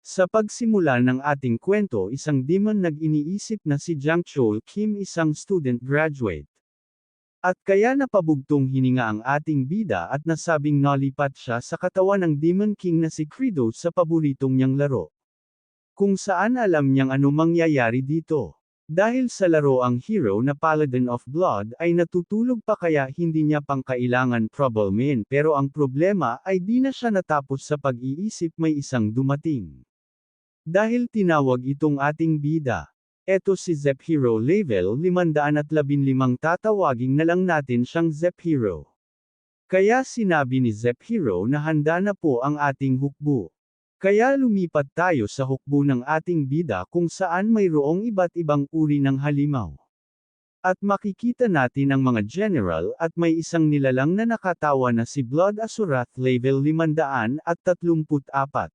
Sa pagsimula ng ating kwento, isang demon nag-iniisip na si Jiang Chol Kim isang student graduate. At kaya napabugtong hininga ang ating bida at nasabing nalipat siya sa katawan ng Demon King na si Credo sa paboritong niyang laro. Kung saan alam niyang ano mangyayari dito. Dahil sa laro ang hero na Paladin of Blood ay natutulog pa kaya hindi niya pang kailangan problemin, pero ang problema ay di na siya natapos sa pag-iisip may isang dumating. Dahil tinawag itong ating bida. Eto si Zep Hero level 515, tatawagin na lang natin siyang Zep Hero. Kaya sinabi ni Zep Hero na handa na po ang ating hukbo. Kaya lumipat tayo sa hukbo ng ating bida kung saan mayroong iba't ibang uri ng halimaw. At makikita natin ang mga general at may isang nilalang na nakatawa na si Blood Asurath level 534.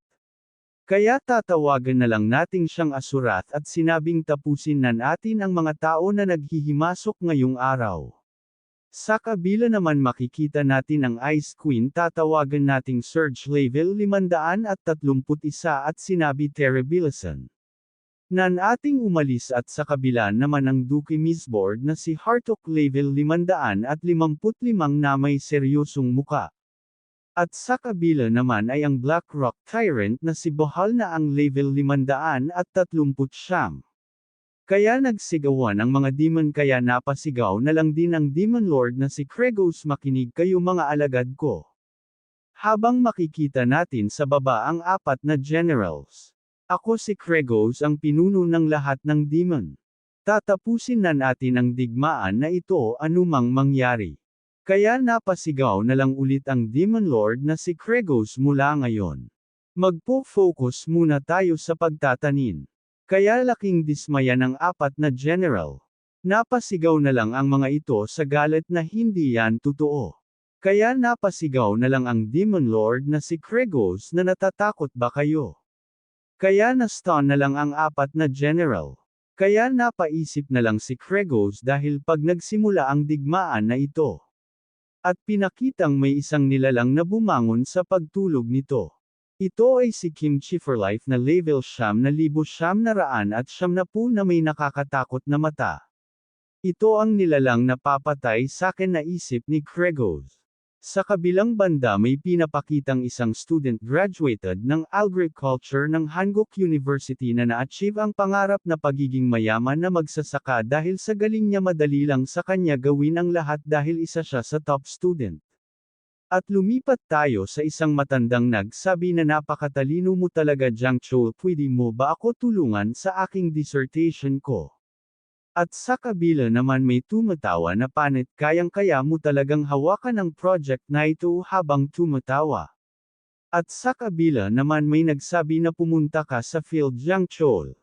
Kaya tatawagan na lang natin siyang Asurath at sinabing tapusin na natin ang mga tao na naghihimasok ngayong araw. Sa kabila naman makikita natin ang Ice Queen, tatawagan nating Surge level 531 at sinabi Terebilasan. Nan ating umalis at sa kabila naman ang Duke Misboard na si Hartok level 555 na may seryosong muka. At sa kabila naman ay ang Black Rock Tyrant na si Bohal na ang level 530. Kaya nagsigawan ang mga demon, kaya napasigaw na lang din ang Demon Lord na si Kregos. Makinig kayo mga alagad ko. Habang makikita natin sa baba ang apat na generals. Ako si Kregos ang pinuno ng lahat ng demon. Tatapusin na natin ang digmaan na ito anumang mangyari. Kaya napasigaw na lang ulit ang Demon Lord na si Kregos mula ngayon. Magpo-focus muna tayo sa pagtatanin. Kaya laking dismaya ng apat na general. Napasigaw na lang ang mga ito sa galit na hindi yan totoo. Kaya napasigaw na lang ang Demon Lord na si Kregos na natatakot ba kayo? Kaya na-stun na lang ang apat na general. Kaya napaisip na lang si Kregos dahil pag nagsimula ang digmaan na ito. At pinakitang may isang nilalang na bumangon sa pagtulog nito. Ito ay si Kim Chiferlife na level 9,900 at 90 na may nakakatakot na mata. Ito ang nilalang na papatay sa akin na isip ni Kregos. Sa kabilang banda may pinapakitang isang student graduated ng agriculture ng Hanguk University na na-achieve ang pangarap na pagiging mayaman na magsasaka dahil sa galing niya. Madali lang sa kanya gawin ang lahat dahil isa siya sa top student. At lumipat tayo sa isang matandang nagsabi na napakatalino mo talaga Jiang Chol, pwede mo ba ako tulungan sa aking dissertation ko? At sa kabila naman may tumatawa na panit, kayang-kaya mo talagang hawakan ang project na ito habang tumatawa. At sa kabila naman may nagsabi na pumunta ka sa field Jiang Chol.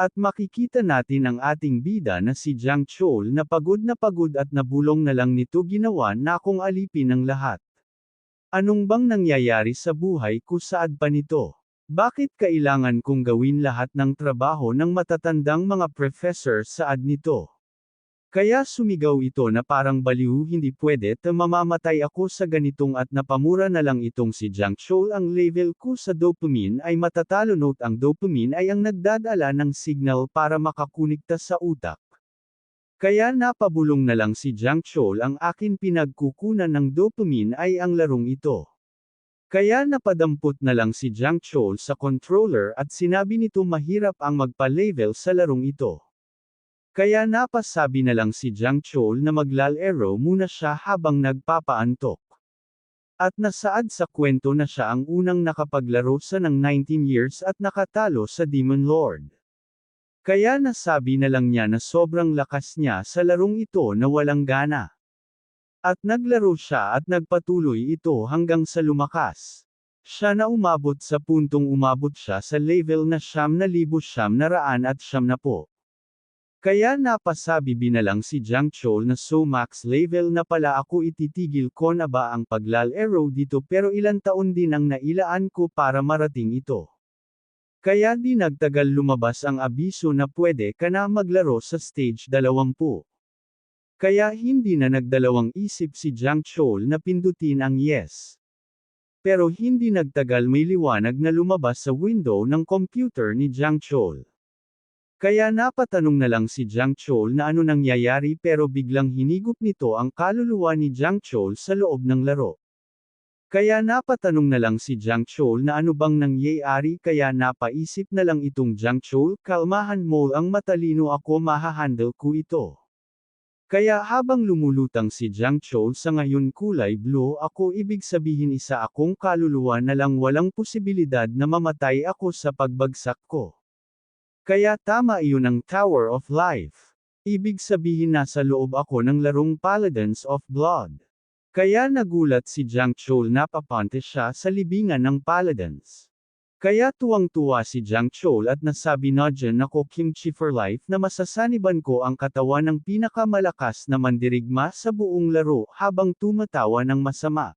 At makikita natin ang ating bida na si Jiang Chol na pagod at nabulong na lang nito, ginawa na akong alipin ng lahat. Anong bang nangyayari sa buhay ko, saad pa nito? Bakit kailangan kong gawin lahat ng trabaho ng matatandang mga professor, saad nito? Kaya sumigaw ito na parang baliw, hindi pwede, mamamatay ako sa ganitong at napamura na lang itong si Jiang Chol. Ang level ko sa dopamine ay matatalo. Note, ang dopamine ay ang nagdadala ng signal para makakunikta sa utak. Kaya napabulong na lang si Jiang Chol. Ang akin pinagkukunan ng dopamine ay ang larong ito. Kaya napadampot na lang si Jiang Chol sa controller at sinabi nito mahirap ang magpa-level sa larong ito. Kaya napasabi na lang si Jiang Chol na maglalaro muna siya habang nagpapaantok. At nasaad sa kwento na siya ang unang nakapaglaro sa ng 19 years at nakatalo sa Demon Lord. Kaya nasabi na lang niya na sobrang lakas niya sa larong ito na walang gana. At naglaro siya at nagpatuloy ito hanggang sa lumakas. Siya na umabot sa puntong umabot siya sa level na 9,990. Kaya napasabi binalang si Jiang Chol na so max level na pala ako, ititigil ko na ba ang paglalaro dito, pero ilang taon din ang nailaan ko para marating ito. Kaya di nagtagal lumabas ang abiso na pwede ka na maglaro sa stage 20. Kaya hindi na nagdalawang isip si Jiang Chol na pindutin ang yes. Pero hindi nagtagal may liwanag na lumabas sa window ng computer ni Jiang Chol. Kaya napatanong na lang si Jiang Chol na ano nangyayari pero biglang hinigop nito ang kaluluwa ni Jiang Chol sa loob ng laro. Kaya napatanong na lang si Jiang Chol na ano bang nangyayari kaya napaisip na lang itong Jiang Chol, kalmahan mo ang matalino ako mahahandle ko ito. Kaya habang lumulutang si Jiang Chol sa ngayon kulay blue ako ibig sabihin isa akong kaluluwa na lang walang posibilidad na mamatay ako sa pagbagsak ko. Kaya tama iyon ang Tower of Life. Ibig sabihin nasa loob ako ng larong Paladins of Blood. Kaya nagulat si Jiang Chol na papunta siya sa libingan ng Paladins. Kaya tuwang-tuwa si Jiang Chol at nasabi na dyan ako kimchi for life na masasaniban ko ang katawan ng pinakamalakas na mandirigma sa buong laro habang tumatawa ng masama.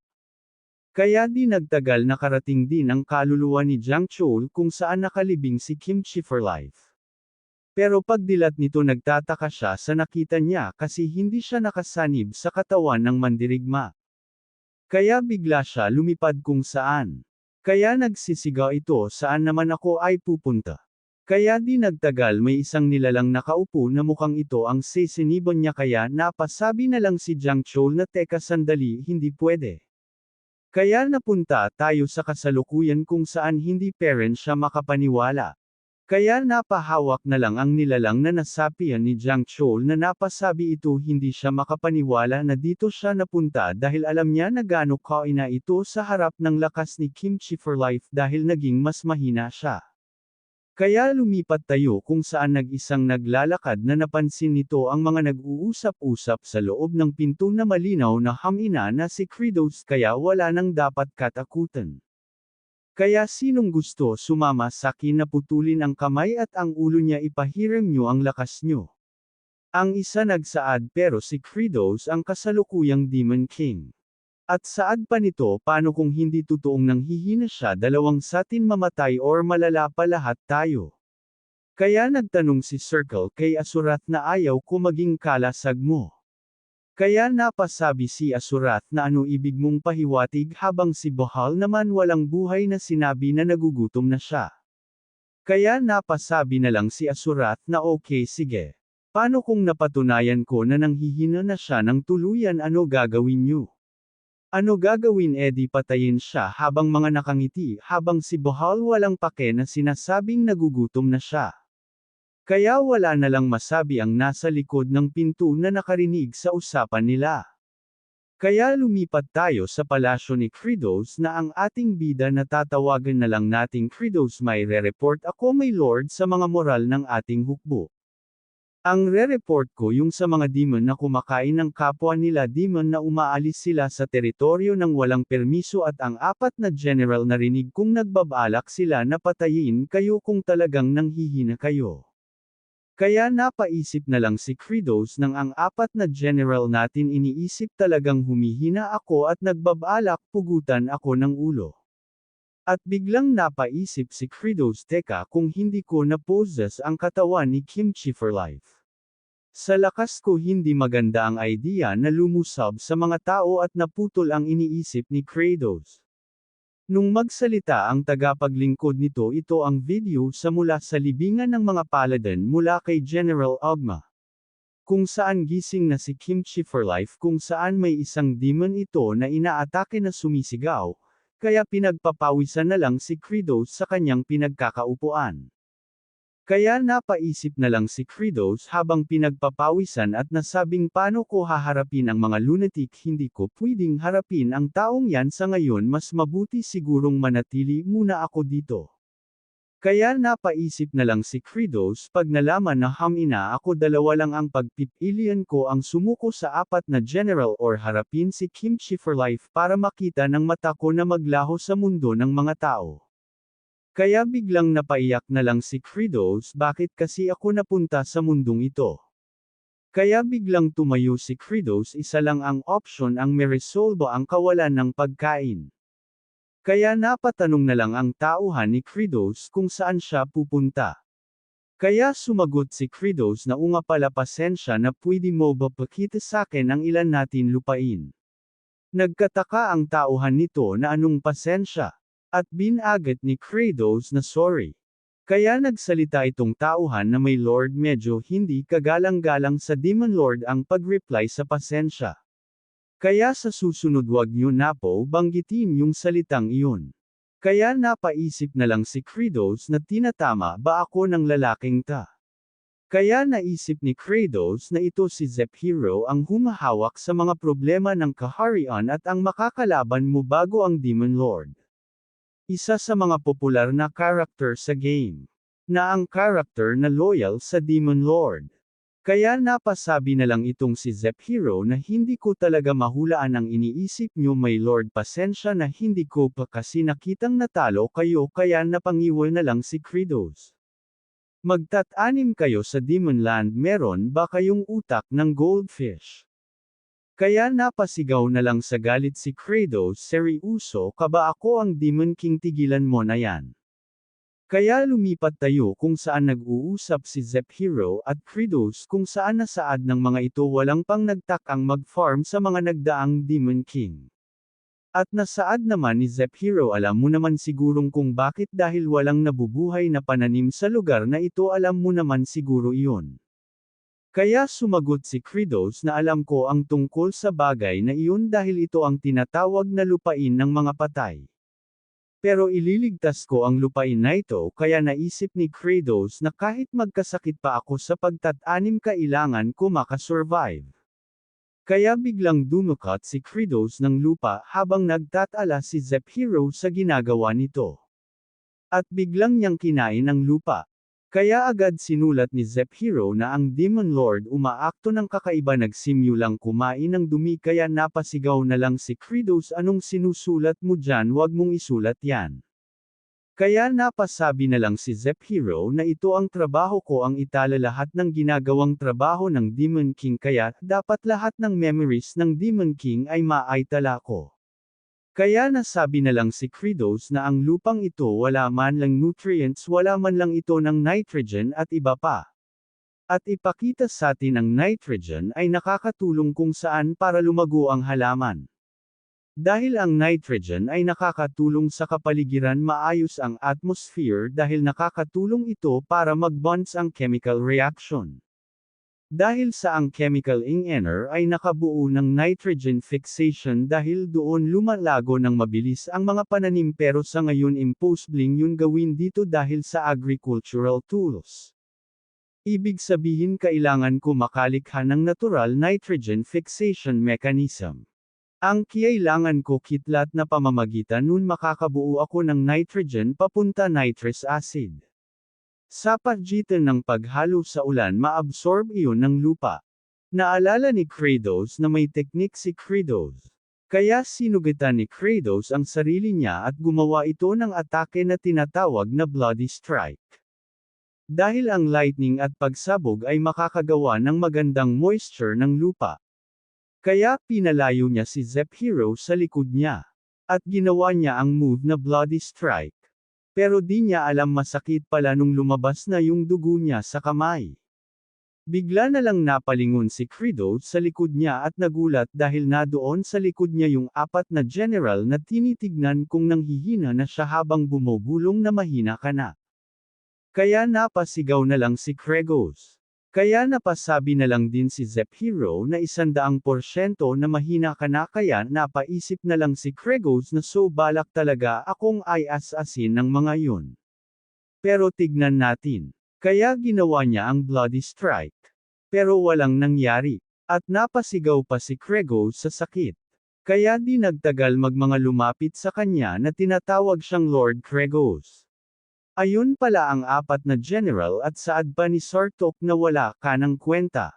Kaya di nagtagal nakarating din ang kaluluwa ni Jiang Chol kung saan nakalibing si Kimchi for life. Pero pagdilat nito nagtataka siya sa nakita niya kasi hindi siya nakasanib sa katawan ng mandirigma. Kaya bigla siya lumipad kung saan. Kaya nagsisigaw ito saan naman ako ay pupunta. Kaya di nagtagal may isang nilalang nakaupo na mukhang ito ang sesiniban niya kaya napasabi na lang si Jiang Chol na teka sandali hindi pwede. Kaya napunta tayo sa kasalukuyan kung saan hindi parent siya makapaniwala. Kaya napahawak na lang ang nilalang na nasapian ni Jiang Chol na napasabi ito hindi siya makapaniwala na dito siya napunta dahil alam niya na gaano kaina ito sa harap ng lakas ni Kimchi for life dahil naging mas mahina siya. Kaya lumipat tayo kung saan nag-isang naglalakad na napansin nito ang mga nag-uusap-usap sa loob ng pinto na malinaw na hamina na si Kratos kaya wala nang dapat katakutan. Kaya sinong gusto sumama sa akin na putulin ang kamay at ang ulo niya ipahiram nyo ang lakas nyo. Ang isa nagsaad pero si Kratos ang kasalukuyang Demon King. At saad pa nito paano kung hindi totoong nanghihina siya dalawang satin mamatay or malala pa lahat tayo. Kaya nagtanong si Circle kay Asurath na ayaw ko maging kalasag mo. Kaya napasabi si Asurath na ano ibig mong pahiwatig habang si Bahal naman walang buhay na sinabi na nagugutom na siya. Kaya napasabi na lang si Asurath na okay sige. Paano kung napatunayan ko na nanghihina na siya ng tuluyan ano gagawin niyo? Ano gagawin edi patayin siya habang mga nakangiti habang si Bahal walang pake na sinasabing nagugutom na siya. Kaya wala na lang masabi ang nasa likod ng pinto na nakarinig sa usapan nila. Kaya lumipat tayo sa palasyo ni Kratos na ang ating bida na tatawagan na lang nating Kratos may re-report ako my lord sa mga moral ng ating hukbo. Ang re-report ko yung sa mga demon na kumakain ng kapwa nila demon na umaalis sila sa teritoryo ng walang permiso at ang apat na general narinig kung nagbabalak sila na patayin kayo kung talagang nanghihina kayo. Kaya napaisip na lang si Kratos nang ang apat na general natin iniisip talagang humihina ako at nagbabalak pugutan ako ng ulo. At biglang napaisip si Kratos teka kung hindi ko na-possess ang katawan ni Kimchi for life. Sa lakas ko hindi maganda ang idea na lumusab sa mga tao at naputol ang iniisip ni Kratos. Nung magsalita ang tagapaglingkod nito ito ang video sa mula sa libingan ng mga paladin mula kay General Ogma. Kung saan gising na si Kimchi for life kung saan may isang demon ito na inaatake na sumisigaw. Kaya pinagpapawisan na lang si Kratos sa kanyang pinagkakaupuan. Kaya napaisip na lang si Kratos habang pinagpapawisan at nasabing paano ko haharapin ang mga lunatic hindi ko pwedeng harapin ang taong yan sa ngayon mas mabuti sigurong manatili muna ako dito. Kaya napaisip na lang si Kratos pag nalaman na hamina ako dalawa lang ang pagpipilian ko ang sumuko sa apat na general or harapin si Kimchi for life para makita ng mata ko na maglaho sa mundo ng mga tao. Kaya biglang napaiyak na lang si Kratos bakit kasi ako napunta sa mundong ito. Kaya biglang tumayo si Kratos isa lang ang option ang meresolba ang kawalan ng pagkain. Kaya napatanong na lang ang tauhan ni Kratos kung saan siya pupunta. Kaya sumagot si Kratos na unga pala pasensya na pwede mo ba pakita sa akin ang ilan natin lupain. Nagkataka ang tauhan nito na anong pasensya. At binagat ni Kratos na sorry. Kaya nagsalita itong tauhan na may Lord medyo hindi kagalang-galang sa Demon Lord ang pag-reply sa pasensya. Kaya sa susunod wag niyo na po banggitin yung salitang iyon. Kaya napaisip na lang si Kratos na tinatama ba ako ng lalaking ta. Kaya naisip ni Kratos na ito si Zep-Hero ang humahawak sa mga problema ng kaharian at ang makakalaban mo bago ang Demon Lord. Isa sa mga popular na character sa game. Na ang character na loyal sa Demon Lord. Kaya napasabi na lang itong si Zep-Hero na hindi ko talaga mahulaan ang iniisip nyo may Lord pasensya na hindi ko pa kasi nakitang natalo kayo kaya napangiwal na lang si Kratos. Magtatanim kayo sa Demon Land meron ba kayong utak ng goldfish? Kaya napasigaw na lang sa galit si Kratos seryoso ka ba ako ang Demon King tigilan mo na yan. Kaya lumipat tayo kung saan nag-uusap si Zep-Hero at Kratos kung saan nasaad ng mga ito walang pang nagtakang mag-farm sa mga nagdaang Demon King. At nasaad naman ni Zep-Hero alam mo naman sigurong kung bakit dahil walang nabubuhay na pananim sa lugar na ito alam mo naman siguro iyon. Kaya sumagot si Kratos na alam ko ang tungkol sa bagay na iyon dahil ito ang tinatawag na lupain ng mga patay. Pero ililigtas ko ang lupain na ito kaya naisip ni Kratos na kahit magkasakit pa ako sa pagtatanim kailangan ko makasurvive. Kaya biglang dumukat si Kratos ng lupa habang nagtatala si Zep-Hero sa ginagawa nito. At biglang niyang kinain ang lupa. Kaya agad sinulat ni Zep-Hero na ang Demon Lord umaakto ng kakaiba nagsimulang kumain ng dumi kaya napasigaw na lang si Kratos anong sinusulat mo dyan wag mong isulat yan. Kaya napasabi na lang si Zep-Hero na ito ang trabaho ko ang itala lahat ng ginagawang trabaho ng Demon King kaya dapat lahat ng memories ng Demon King ay maaitala ko. Kaya nasabi na lang si Kratos na ang lupang ito wala man lang nutrients wala man lang ito ng nitrogen at iba pa. At ipakita sa atin ang nitrogen ay nakakatulong kung saan para lumago ang halaman. Dahil ang nitrogen ay nakakatulong sa kapaligiran maayos ang atmosphere dahil nakakatulong ito para mag-bonds ang chemical reaction. Dahil sa ang chemical engineer ay nakabuo ng nitrogen fixation dahil doon lumalago ng mabilis ang mga pananim pero sa ngayon impossible yun gawin dito dahil sa agricultural tools. Ibig sabihin kailangan ko makalikha ng natural nitrogen fixation mechanism. Ang kailangan ko kitlat na pamamagitan nun makakabuo ako ng nitrogen papunta nitrous acid. Sa pagitan ng paghalo sa ulan maabsorb iyon ng lupa. Naalala ni Kratos na may teknik si Kratos. Kaya sinugitan ni Kratos ang sarili niya at gumawa ito ng atake na tinatawag na Bloody Strike. Dahil ang lightning at pagsabog ay makakagawa ng magandang moisture ng lupa. Kaya pinalayo niya si Zep-Hero sa likod niya. At ginawa niya ang move na Bloody Strike. Pero di niya alam masakit pala nung lumabas na yung dugo niya sa kamay. Bigla na lang napalingon si Kratos sa likod niya at nagulat dahil nadoon sa likod niya yung apat na general na tinitignan kung nanghihina na siya habang bumubulong na mahina ka na. Kaya napasigaw na lang si Kratos. Kaya napasabi na lang din si Zep-Hero na 100% na mahina ka na kaya napaisip na lang si Kratos na so balak talaga akong ay-asasin ng mga yun. Pero tignan natin. Kaya ginawa niya ang Bloody Strike. Pero walang nangyari. At napasigaw pa si Kratos sa sakit. Kaya di nagtagal magmanga lumapit sa kanya na tinatawag siyang Lord Kratos. Ayun pala ang apat na general at saad pa ni Sartok na wala ka ng kwenta.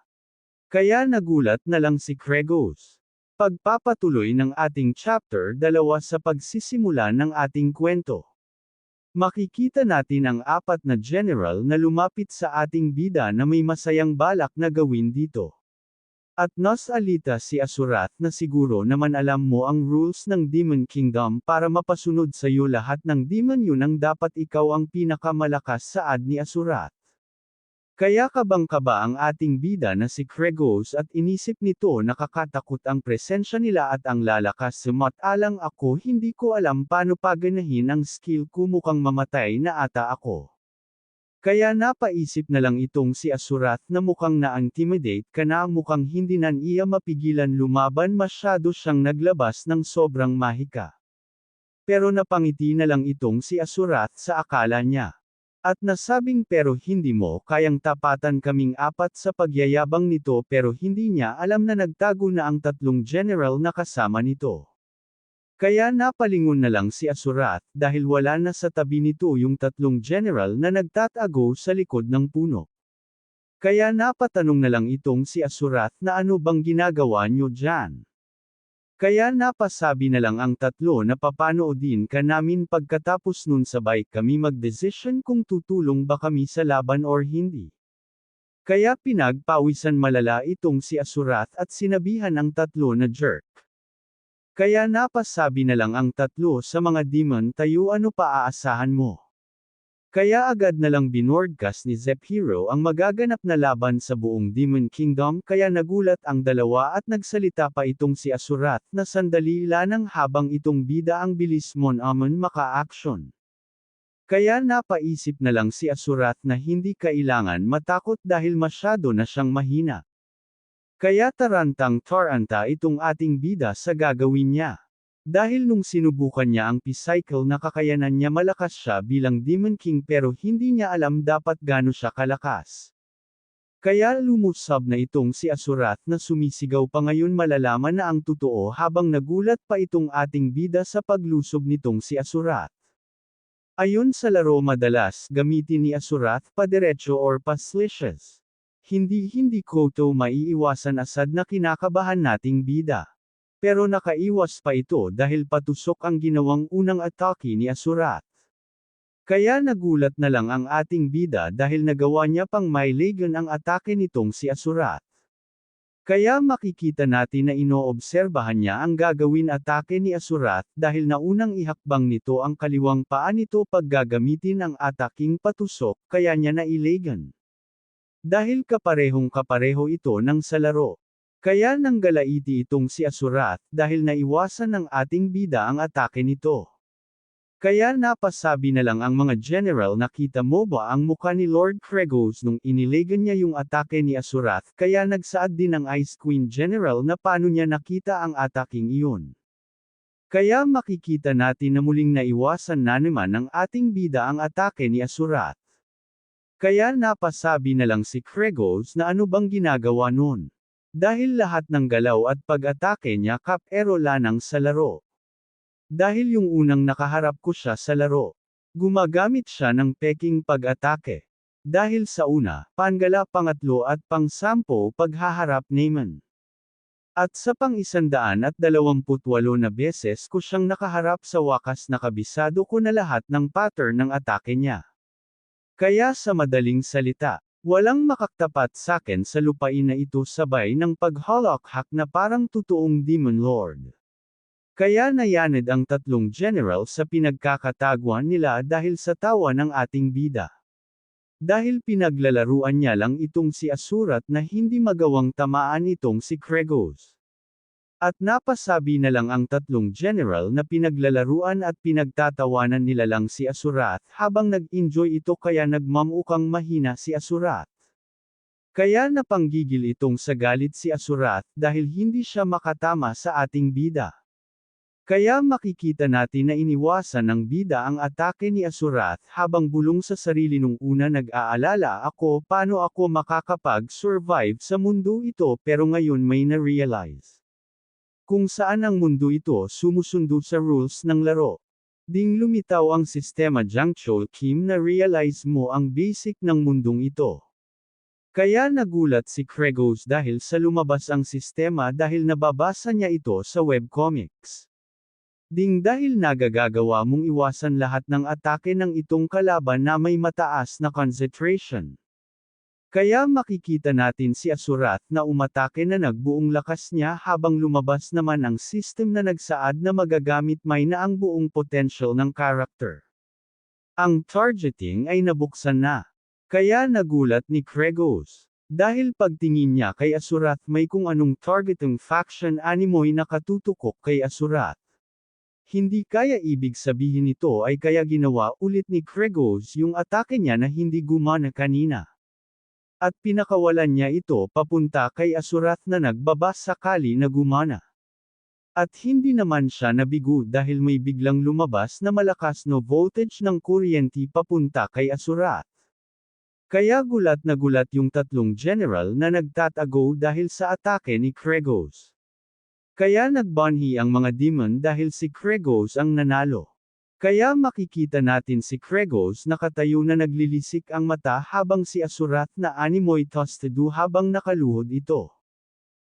Kaya nagulat na lang si Kratos. Pagpapatuloy ng ating chapter 2 sa pagsisimula ng ating kwento. Makikita natin ang apat na general na lumapit sa ating bida na may masayang balak na gawin dito. At nasalita si Asurath na siguro naman alam mo ang rules ng Demon Kingdom para mapasunod sa iyo lahat ng demon yun ang dapat ikaw ang pinakamalakas saad ni Asurath. Kaya kabang-kaba ang ating bida na si Kregos at inisip nito nakakatakot ang presensya nila at ang lalakas sumat-alang ako hindi ko alam paano paganahin ang skill ko mukhang mamatay na ata ako. Kaya napaisip na lang itong si Asurat na mukhang na-intimidate ka na mukhang hindi na niya mapigilan lumaban masyado siyang naglabas ng sobrang mahika. Pero napangiti na lang itong si Asurat sa akala niya. At nasabing pero hindi mo kayang tapatan kaming apat sa pagyayabang nito pero hindi niya alam na nagtago na ang tatlong general na kasama nito. Kaya napalingon na lang si Asurat dahil wala na sa tabi nito yung tatlong general na nagtatago sa likod ng puno. Kaya napatanong na lang itong si Asurat na ano bang ginagawa nyo dyan? Kaya napasabi na lang ang tatlo na papanoodin ka namin pagkatapos nun sabay kami mag-decision kung tutulong ba kami sa laban or hindi. Kaya pinagpawisan malala itong si Asurat at sinabihan ang tatlo na jerk. Kaya napasabi na lang ang tatlo sa mga demon tayo ano pa aasahan mo. Kaya agad na lang binordcast ni Zephiro ang magaganap na laban sa buong Demon Kingdom kaya nagulat ang dalawa at nagsalita pa itong si Asurat na sandali lanang habang itong bida ang bilis mon amon maka-action. Kaya napaisip na lang si Asurat na hindi kailangan matakot dahil masyado na siyang mahina. Kaya tarantang-taranta itong ating bida sa gagawin niya. Dahil nung sinubukan niya ang P-cycle na kakayanan niya malakas siya bilang Demon King pero hindi niya alam dapat gaano siya kalakas. Kaya lumusab na itong si Asurat na sumisigaw pa ngayon malalaman na ang totoo habang nagulat pa itong ating bida sa paglusob nitong si Asurat. Ayon sa laro madalas gamitin ni Asurat padiretso or pa-slishes. Hindi ko to maiiwasan asad na kinakabahan nating bida. Pero nakaiwas pa ito dahil patusok ang ginawang unang atake ni Asurat. Kaya nagulat na lang ang ating bida dahil nagawa niya pang mailagan ang atake nitong si Asurat. Kaya makikita natin na inoobserbahan niya ang gagawin atake ni Asurat dahil naunang ihakbang nito ang kaliwang paa nito pag gagamitin ang ataking patusok kaya niya nailagan. Dahil kapareho ito ng sa laro. Kaya nanggalaiti itong si Asurat dahil naiwasan ng ating bida ang atake nito. Kaya napasabi na lang ang mga general nakita mo ba ang muka ni Lord Kregos nung inilagan niya yung atake ni Asurat kaya nagsaad din ang Ice Queen General na paano niya nakita ang ataking iyon. Kaya makikita natin na muling naiwasan na naman ng ating bida ang atake ni Asurat. Kaya napasabi na lang si Kregos na ano bang ginagawa nun. Dahil lahat ng galaw at pag-atake niya kapero lanang sa laro. Dahil yung unang nakaharap ko siya sa laro. Gumagamit siya ng peking pag-atake. Dahil sa una, panggala pangatlo at pang-sampo paghaharap naman. At sa pang-128 na beses ko siyang nakaharap sa wakas nakabisado ko na lahat ng pattern ng atake niya. Kaya sa madaling salita, walang makaktapat sakin sa lupain na ito sabay ng paghalakhak na parang totoong Demon Lord. Kaya nayanid ang tatlong general sa pinagkakataguan nila dahil sa tawa ng ating bida. Dahil pinaglalaruan niya lang itong si Asurat na hindi magawang tamaan itong si Kregos. At napasabi na lang ang tatlong general na pinaglalaruan at pinagtatawanan nila lang si Asurat habang nag-enjoy ito kaya nagmamukang mahina si Asurat. Kaya napanggigil itong sa galit si Asurat dahil hindi siya makatama sa ating bida. Kaya makikita natin na iniwasan ng bida ang atake ni Asurat habang bulong sa sarili nung una nag-aalala ako paano ako makakapag-survive sa mundo ito pero ngayon may na-realize. Kung saan ang mundo ito sumusundo sa rules ng laro. Ding lumitaw ang sistema Jangchol Kim na realize mo ang basic ng mundong ito. Kaya nagulat si Kregos dahil sa lumabas ang sistema dahil nababasa niya ito sa webcomics. Ding dahil nagagagawa mong iwasan lahat ng atake ng itong kalaban na may mataas na concentration. Kaya makikita natin si Asurat na umatake na nagbuong lakas niya habang lumabas naman ang system na nagsaad na magagamit may na ang buong potential ng character. Ang targeting ay nabuksan na. Kaya nagulat ni Kregos. Dahil pagtingin niya kay Asurath may kung anong targetong faction animoy na katutukok kay Asurath. Hindi kaya ibig sabihin nito ay kaya ginawa ulit ni Kregos yung atake niya na hindi gumana kanina. At pinakawalan niya ito papunta kay Asurath na nagbaba sakali na gumana. At hindi naman siya nabigo dahil may biglang lumabas na malakas no voltage ng kuryente papunta kay Asurath. Kaya gulat na gulat yung tatlong general na nagtatago dahil sa atake ni Kregos. Kaya nagbanhi ang mga demon dahil si Kregos ang nanalo. Kaya makikita natin si Kregos nakatayo na naglilisik ang mata habang si Asurath na animoy tostedu habang nakaluhod ito.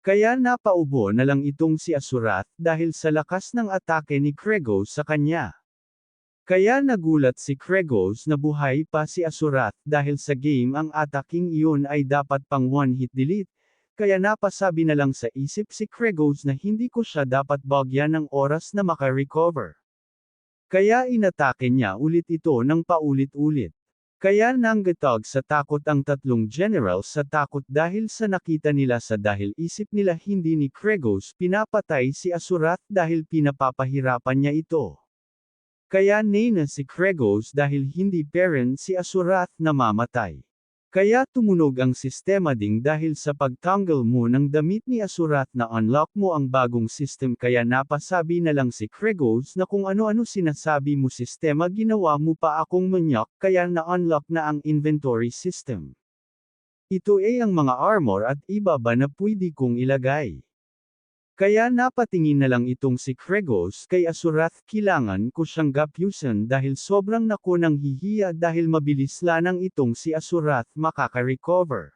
Kaya napaubo na lang itong si Asurath dahil sa lakas ng atake ni Kregos sa kanya. Kaya nagulat si Kregos na buhay pa si Asurath dahil sa game ang ataking iyon ay dapat pang one-hit delete, kaya napasabi na lang sa isip si Kregos na hindi ko siya dapat bagyan ng oras na makarecover. Kaya inatake niya ulit ito ng paulit-ulit. Kaya nanggatag sa takot ang tatlong generals sa takot dahil sa nakita nila sa dahil isip nila hindi ni Kregos pinapatay si Asurath dahil pinapapahirapan niya ito. Kaya na si Kregos dahil hindi parent si Asurath na mamatay. Kaya tumunog ang sistema ding dahil sa pagtanggal mo ng damit ni Asurath na unlock mo ang bagong system kaya napasabi na lang si Kregos na kung ano-ano sinasabi mo sistema ginawa mo pa akong manyak kaya na-unlock na ang inventory system. Ito ay ang mga armor at iba ba na pwede kong ilagay. Kaya napatingin na lang itong si Kregos kay Asurath kailangan ko siyang gapyusan dahil sobrang nako nang hihiya dahil mabilis lanang itong si Asurath makaka-recover.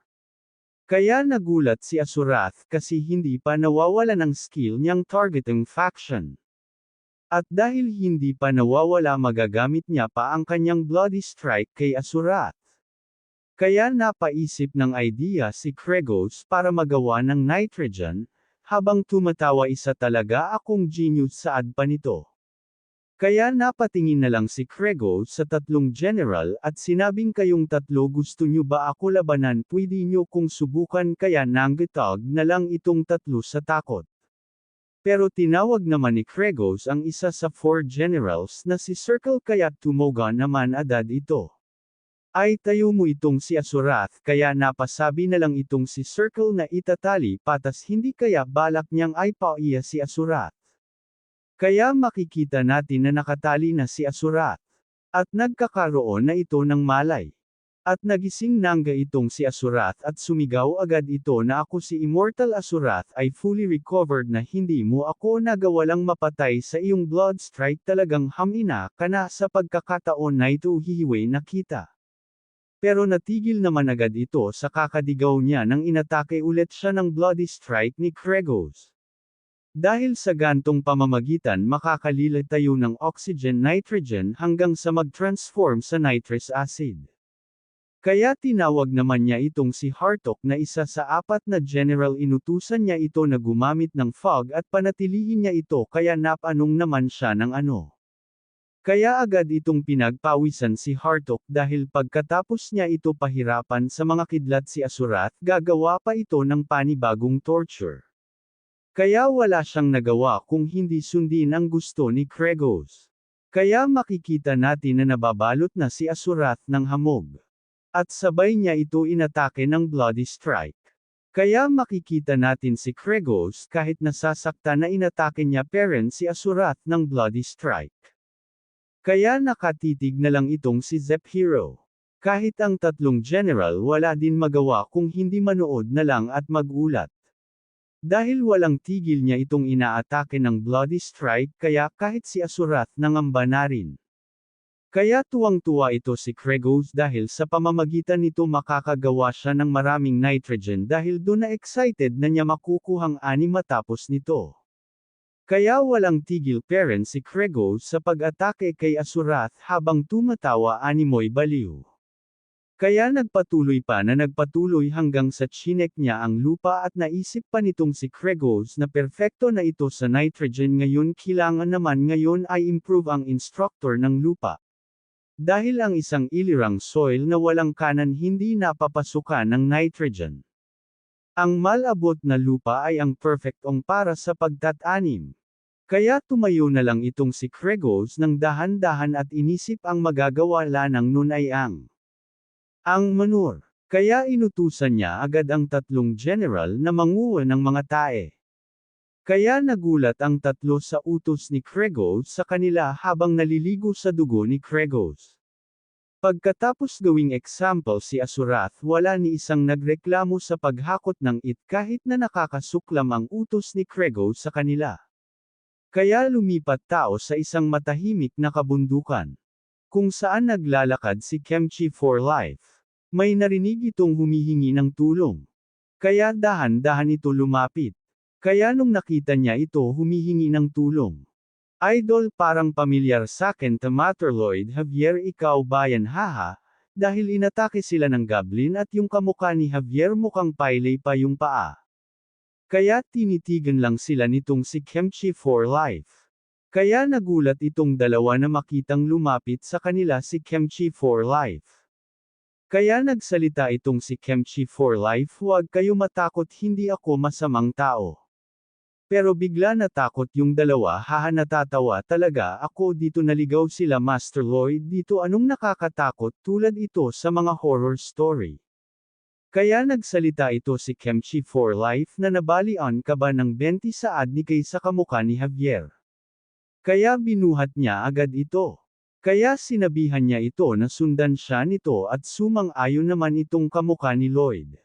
Kaya nagulat si Asurath kasi hindi pa nawawala ng skill niyang targeting faction. At dahil hindi pa nawawala magagamit niya pa ang kanyang Bloody Strike kay Asurath. Kaya napaisip ng idea si Kregos para magawa ng nitrogen, habang tumatawa isa talaga akong genius sa adpa nito. Kaya napatingin na lang si Kregos sa tatlong general at sinabing kayong tatlo gusto nyo ba ako labanan pwede nyo kong subukan kaya nanggatag na lang itong tatlo sa takot. Pero tinawag naman ni Kregos ang isa sa 4 generals na si Circle kaya tumoga naman agad ito. Ay tayo mo itong si Asurath kaya napasabi na lang itong si Circle na itatali patas hindi kaya balak niyang ay pauya si Asurath. Kaya makikita natin na nakatali na si Asurath. At nagkakaroon na ito ng malay. At nagising nangga itong si Asurath at sumigaw agad ito na ako si Immortal Asurath ay fully recovered na hindi mo ako nagawalang mapatay sa iyong blood strike talagang hamina ka na sa pagkakataon na ito hihiway na kita. Pero natigil naman agad ito sa kakadigaw niya nang inatake ulit siya ng Bloody Strike ni Kregos. Dahil sa gantong pamamagitan makakalila tayo ng oxygen-nitrogen hanggang sa mag-transform sa nitrous acid. Kaya tinawag naman niya itong si Hartok na isa sa 4 na general inutusan niya ito na gumamit ng fog at panatilihin niya ito kaya napanong naman siya ng ano. Kaya agad itong pinagpawisan si Hartok dahil pagkatapos niya ito pahirapan sa mga kidlat si Asurath gagawa pa ito ng panibagong torture. Kaya wala siyang nagawa kung hindi sundin ang gusto ni Kregos. Kaya makikita natin na nababalot na si Asurath ng hamog. At sabay niya ito inatake ng Bloody Strike. Kaya makikita natin si Kregos kahit nasasaktan na inatake niya parent si Asurath ng Bloody Strike. Kaya nakatitig na lang itong si Zep-Hero. Kahit ang tatlong general wala din magawa kung hindi manood na lang at magulat. Dahil walang tigil niya itong inaatake ng Bloody Strike kaya kahit si Asurath nangamba na rin. Kaya tuwang-tuwa ito si Kregos dahil sa pamamagitan nito makakagawa siya ng maraming nitrogen dahil doon na excited na niya makukuhang 6 matapos nito. Kaya walang tigil parent si Kregos sa pag-atake kay Asurath habang tumatawa animoy baliw. Kaya nagpatuloy hanggang sa chinek niya ang lupa at naisip pa nitong si Kregos na perfecto na ito sa nitrogen ngayon kailangan naman ngayon ay improve ang instructor ng lupa. Dahil ang isang ilirang soil na walang kanan hindi napapasukan ng nitrogen. Ang malabot na lupa ay ang perfectong para sa pagtatanim. Kaya tumayo na lang itong si Kregos ng dahan-dahan at inisip ang magagawa lanang nun ay ang manure. Kaya inutusan niya agad ang tatlong general na manguha ng mga tae. Kaya nagulat ang tatlo sa utos ni Kregos sa kanila habang naliligo sa dugo ni Kregos. Pagkatapos gawing example si Asurath wala ni isang nagreklamo sa paghakot ng it kahit na nakakasuklam ang utos ni Kregos sa kanila. Kaya lumipat tao sa isang matahimik na kabundukan. Kung saan naglalakad si Kemchi for life. May narinig itong humihingi ng tulong. Kaya dahan-dahan ito lumapit. Kaya nung nakita niya ito humihingi ng tulong. Idol parang pamilyar sakin Tomato Lloyd Javier ikaw bayan haha, dahil inatake sila ng goblin at yung kamukha ni Javier mukhang pailay pa yung paa. Kaya tinitigan lang sila nitong si Kemchi for life. Kaya nagulat itong dalawa na makitang lumapit sa kanila si Kemchi for life. Kaya nagsalita itong si Kemchi for life huwag kayo matakot hindi ako masamang tao. Pero bigla natakot yung dalawa haha natatawa talaga ako dito naligaw sila Master Lloyd dito anong nakakatakot tulad ito sa mga horror story. Kaya nagsalita ito si Kemchi for life na nabalian ka ba ng 20 saad ni kay sa kamukha ni Javier. Kaya binuhat niya agad ito. Kaya sinabihan niya ito na sundan siya nito at sumang-ayon naman itong kamukha ni Lloyd.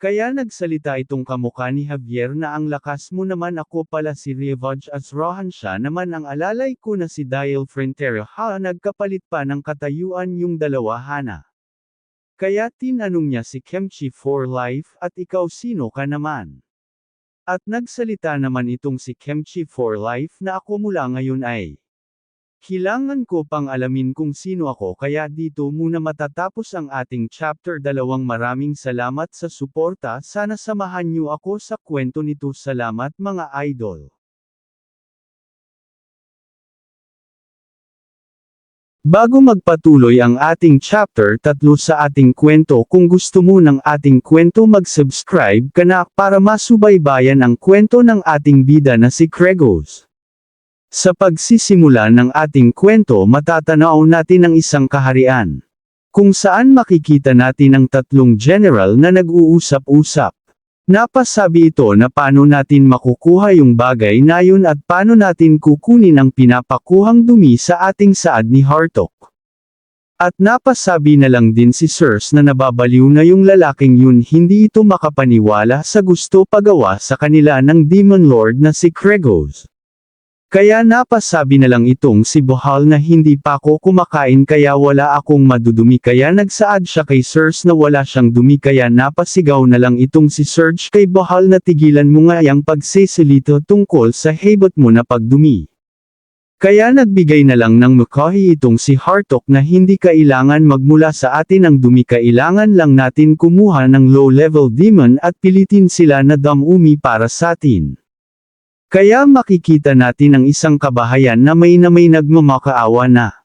Kaya nagsalita itong kamukha ni Javier na ang lakas mo naman ako pala si Revenge Asrahan siya naman ang alalay ko na si Dial Frontera ha nagkapalit pa ng katayuan yung dalawa hana. Kaya tinanong niya si Kemchi for life at ikaw sino ka naman? At nagsalita naman itong si Kemchi for life na ako mula ngayon ay kailangan ko pang alamin kung sino ako kaya dito muna matatapos ang ating chapter 2 maraming salamat sa suporta sana samahan niyo ako sa kwento nito salamat mga idol. Bago magpatuloy ang ating chapter 3 sa ating kwento kung gusto mo ng ating kwento mag-subscribe ka na para masubaybayan ang kwento ng ating bida na si Kregos. Sa pagsisimula ng ating kwento matatanaw natin ang isang kaharian. Kung saan makikita natin ang tatlong general na nag-uusap-usap. Napasabi ito na paano natin makukuha yung bagay na yun at paano natin kukunin ang pinapakuhang dumi sa ating saad ni Hartok. At napasabi na lang din si Sirs na nababaliw na yung lalaking yun hindi ito makapaniwala sa gusto pagawa sa kanila ng Demon Lord na si Kregos. Kaya napasabi na lang itong si Bohal na hindi pa ako kumakain kaya wala akong madudumi kaya nagsaad siya kay Sirs na wala siyang dumi kaya napasigaw na lang itong si Serge kay Bohal na tigilan mo nga yang pagseselito tungkol sa hebot mo na pagdumi. Kaya nagbigay na lang ng mukahi itong si Hartok na hindi kailangan magmula sa atin ang dumi kailangan lang natin kumuha ng low-level demon at pilitin sila na damumi para sa atin. Kaya makikita natin ang isang kabahayan na may nagmamakaawa na.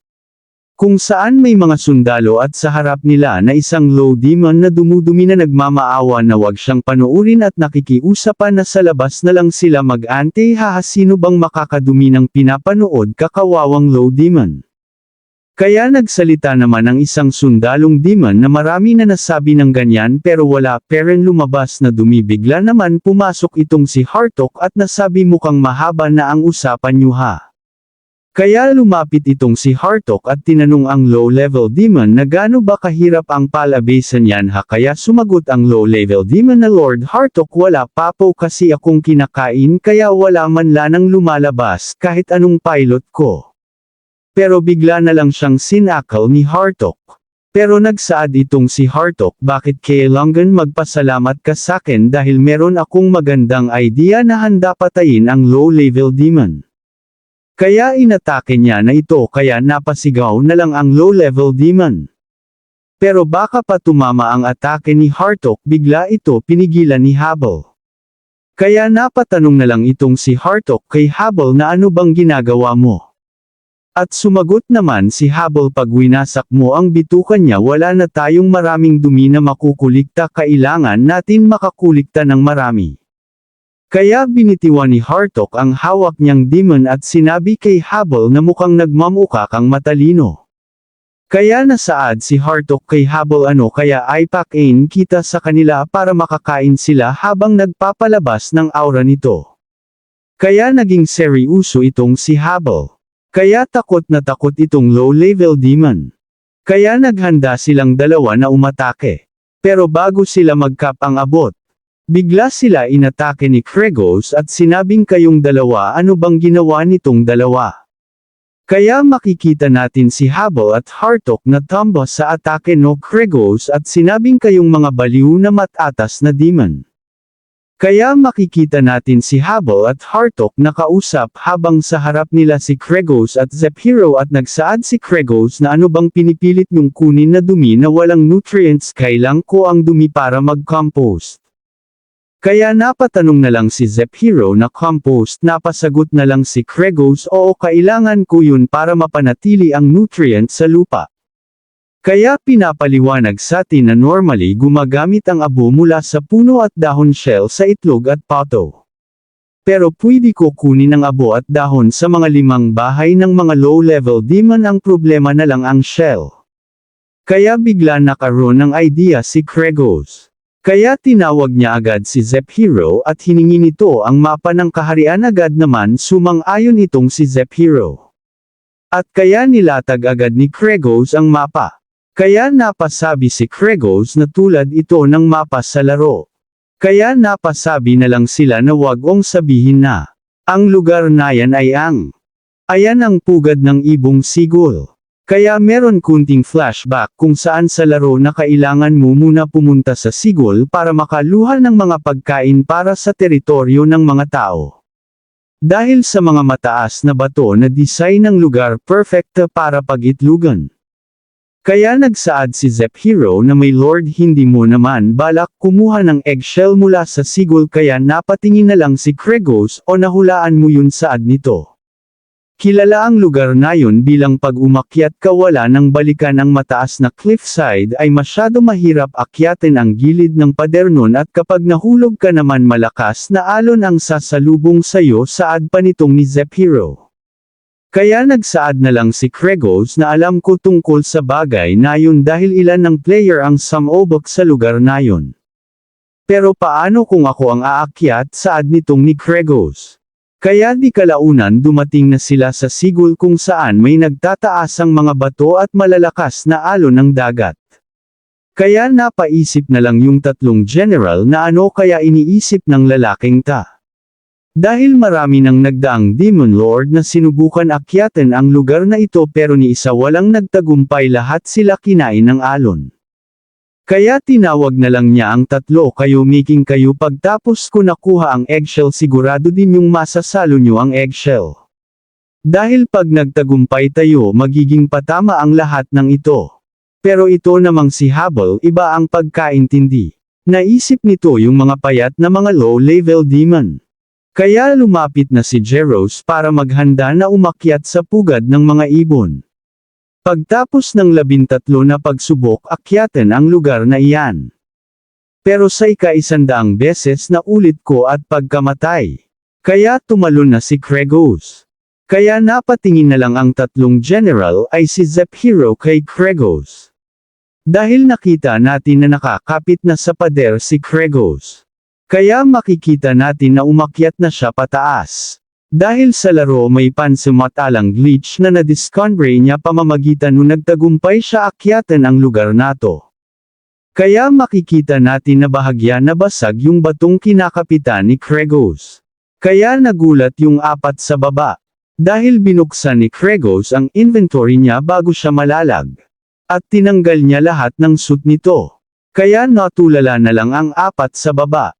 Kung saan may mga sundalo at sa harap nila na isang low demon na dumudumi na nagmamaawa na wag siyang panuurin at nakikiusapan na sa labas na lang sila mag-ante haha sino bang makakadumi ng pinapanood kakawawang low demon. Kaya nagsalita naman ang isang sundalong demon na marami na nasabi ng ganyan pero wala peren lumabas na dumi bigla naman pumasok itong si Hartok at nasabi mukhang mahaba na ang usapan niyo ha. Kaya lumapit itong si Hartok at tinanong ang low-level demon na gaano ba kahirap ang palabasan yan ha kaya sumagot ang low-level demon na Lord Hartok wala papo kasi akong kinakain kaya wala man lanang lumalabas kahit anong pilot ko. Pero bigla na lang siyang sinakal ni Hartok. Pero nagsaad itong si Hartok bakit kailangan magpasalamat ka sakin dahil meron akong magandang idea na handa patayin ang low-level demon. Kaya inatake niya na ito kaya napasigaw na lang ang low-level demon. Pero baka pa tumama ang atake ni Hartok bigla ito pinigilan ni Habal. Kaya napatanong na lang itong si Hartok kay Habal na ano bang ginagawa mo. At sumagot naman si Hubble, pag winasak mo ang bituka niya wala na tayong maraming dumi na makukulikta, kailangan natin makakulikta ng marami. Kaya binitiwan ni Hartok ang hawak niyang demon at sinabi kay Hubble na mukhang nagmamukha kang matalino. Kaya nasaad si Hartok kay Hubble, ano kaya ay pakain kita sa kanila para makakain sila habang nagpapalabas ng aura nito. Kaya naging seryoso itong si Hubble. Kaya takot na takot itong low-level demon. Kaya naghanda silang dalawa na umatake. Pero bago sila magkap ang abot, bigla sila inatake ni Kregos at sinabing, kayong dalawa, ano bang ginawa nitong dalawa? Kaya makikita natin si Hubble at Hartok na tumba sa atake no Kregos at sinabing, kayong mga baliw na matatas na demon. Kaya makikita natin si Hubble at Hartok na kausap habang sa harap nila si Kregos at Zep-Hero at nagsaad si Kregos na ano bang pinipilit nyong kunin na dumi na walang nutrients, kailang ko ang dumi para mag-compost. Kaya napatanong na lang si Zep-Hero na compost, napasagot na lang si Kregos, oo kailangan ko yun para mapanatili ang nutrients sa lupa. Kaya pinapaliwanag sa atin na normally gumagamit ang abo mula sa puno at dahon shell sa itlog at pato. Pero pwede ko kunin ang abo at dahon sa mga 5 bahay ng mga low-level demon, ang problema na lang ang shell. Kaya bigla nakaroon ng idea si Kregos. Kaya tinawag niya agad si Zep-Hero at hiningi nito ang mapa ng kaharian, agad naman sumang-ayon itong si Zep-Hero. At kaya nilatag agad ni Kregos ang mapa. Kaya napasabi si Kregos na tulad ito ng mapa sa laro. Kaya napasabi na lang sila na wag ong sabihin na ang lugar na yan ay ayan ang pugad ng ibong sigol. Kaya meron kunting flashback kung saan sa laro na kailangan mo muna pumunta sa sigol para makaluha ng mga pagkain para sa teritoryo ng mga tao. Dahil sa mga mataas na bato na design ng lugar, perfecta para pag-itlugan. Kaya nagsaad si Zep-Hero na may Lord, hindi mo naman balak kumuha ng eggshell mula sa sigol, kaya napatingin na lang si Kregos, o nahulaan mo yun saad nito. Kilala ang lugar na yun bilang pag umakyat ka wala nang balikan ang mataas na cliffside ay masyado mahirap akyatin ang gilid ng pader nun, at kapag nahulog ka naman malakas na alon ang sasalubong sayo, saad pa nitong ni Zep-Hero. Kaya nagsaad na lang si Kregos na alam ko tungkol sa bagay na yun dahil ilan ng player ang sumobok sa lugar na yun. Pero paano kung ako ang aakyat, saad nitong ni Kregos. Kaya di kalaunan dumating na sila sa sigol kung saan may nagtataasang mga bato at malalakas na alon ng dagat. Kaya napaisip na lang yung tatlong general na ano kaya iniisip ng lalaking ta. Dahil marami nang nagdaang Demon Lord na sinubukan akyatin ang lugar na ito pero ni isa walang nagtagumpay, lahat sila kinain ng alon. Kaya tinawag na lang niya ang tatlo, kayo making kayo, pagtapos ko nakuha ang eggshell sigurado din yung masasalo nyo ang eggshell. Dahil pag nagtagumpay tayo magiging patama ang lahat ng ito. Pero ito namang si Hubble iba ang pagkaintindi. Naisip nito yung mga payat na mga low-level demon. Kaya lumapit na si Jeros para maghanda na umakyat sa pugad ng mga ibon. Pagtapos ng 13 na pagsubok, akyatin ang lugar na iyan. Pero sa ika-100 beses na ulit ko at pagkamatay. Kaya tumalon na si Kregos. Kaya napatingin na lang ang tatlong general ay si Zep-Hero kay Kregos. Dahil nakita natin na nakakapit na sa pader si Kregos. Kaya makikita natin na umakyat na siya pataas. Dahil sa laro may pansamatalang glitch na nadiscover niya pamamagitan nung nagtagumpay siya akyatin ang lugar nato. Kaya makikita natin na bahagya na basag yung batong kinakapitan ni Kregos. Kaya nagulat yung apat sa baba. Dahil binuksan ni Kregos ang inventory niya bago siya malalag. At tinanggal niya lahat ng suit nito. Kaya natulala na lang ang apat sa baba.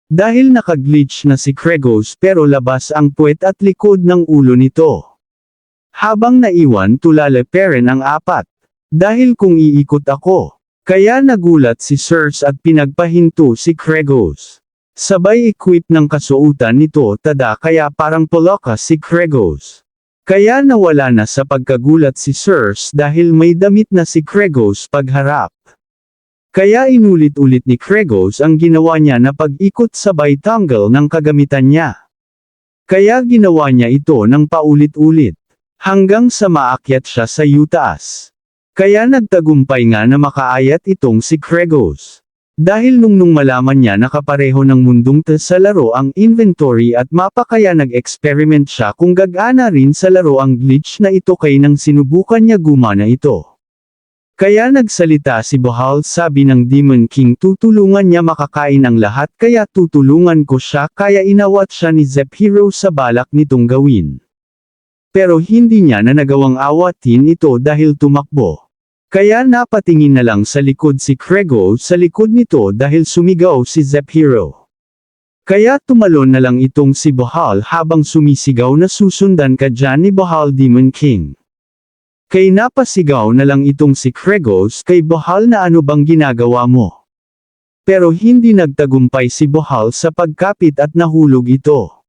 Dahil nakaglitch na si Kregos pero labas ang puwet at likod ng ulo nito. Habang naiwan tulala pa rin ang apat. Dahil kung iikot ako. Kaya nagulat si Sirs at pinagpahinto si Kregos. Sabay equip ng kasuotan nito tada kaya parang poloka si Kregos. Kaya nawala na sa pagkagulat si Circe dahil may damit na si Kregos pagharap. Kaya inulit-ulit ni Kregos ang ginawa niya na pag-ikot sabay tanggal ng kagamitan niya. Kaya ginawa niya ito ng paulit-ulit, hanggang sa maakyat siya sa itaas. Kaya nagtagumpay nga na makaayat itong si Kregos. Dahil nung malaman niya na kapareho ng mundong sa laro ang inventory at mapa kaya nag-experiment siya kung gagana rin sa laro ang glitch na ito kaya nang sinubukan niya gumana ito. Kaya nagsalita si Bhaal, sabi ng Demon King, tutulungan niya makakain ang lahat kaya tutulungan ko siya, kaya inawat siya ni Zephiro sa balak nitong gawin. Pero hindi niya na nagawang awatin ito dahil tumakbo. Kaya napatingin na lang sa likod si Kregos sa likod nito dahil sumigaw si Zephiro. Kaya tumalon na lang itong si Bhaal habang sumisigaw na susundan ka dyan ni Bhaal Demon King. Kay napasigaw na lang itong si Kregos kay Bhaal na ano bang ginagawa mo. Pero hindi nagtagumpay si Bhaal sa pagkapit at nahulog ito.